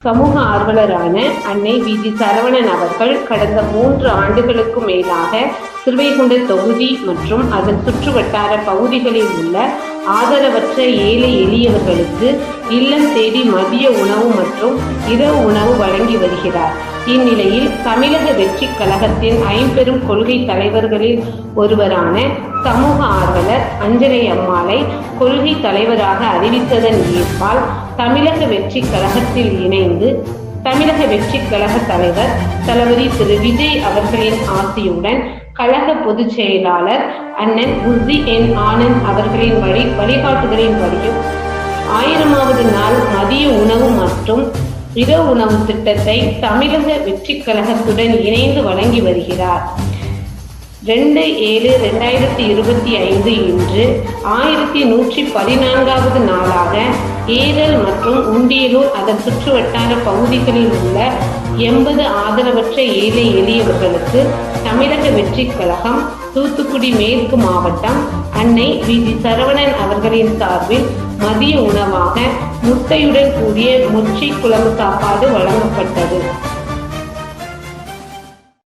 சமூக ஆர்வலரான அன்னை வி.ஜி. சரவணன் அவர்கள் கடந்த 3 ஆண்டுகளுக்கும் மேலாக ஸ்ரீவைகுண்டம் தொகுதி மற்றும் அதன் சுற்றுவட்டார பகுதிகளில் உள்ள ஆதரவற்ற ஏழை எளியவர்களுக்கு இல்லம் தேடி மதிய உணவு மற்றும் இரவு உணவு வழங்கி வருகிறார். இந்நிலையில் தமிழக வெற்றி கழகத்தின் 5 பெரும் கொள்கை தலைவர்களில் ஒருவரான சமூக ஆர்வலர் அஞ்சலை அம்மாளை கொள்கை தலைவராக அறிவித்ததன் ஏற்பால் தமிழக வெற்றி கழகத்தில் இணைந்து தமிழக வெற்றி கழக தலைவர் தளபதி திரு விஜய் அவர்களின் ஆசையுடன் கழக பொதுச் செயலாளர் அண்ணன் உர்தி என் ஆனந்த் அவர்களின் வழிகாட்டுதலின்படியும் 1000வது நாள் மதிய உணவு மற்றும் இரவு உணவு திட்டத்தை தமிழக வெற்றி கழகத்துடன் இணைந்து வழங்கி வருகிறார். 2/7/2025 இன்று 1114வது நாளாக ஏரல் மற்றும் உண்டியலூர் அதன் சுற்றுவட்டார பகுதிகளில் உள்ள 80 ஆதரவற்ற ஏழை எளியவர்களுக்கு தமிழக வெற்றி கழகம் தூத்துக்குடி மேற்கு மாவட்டம் அன்னை வி.ஜி. சரவணன் அவர்களின் சார்பில் மதிய உணவாக முட்டையுடன் கூடிய மொச்சை குழம்பு சாப்பாடு வழங்கப்பட்டது.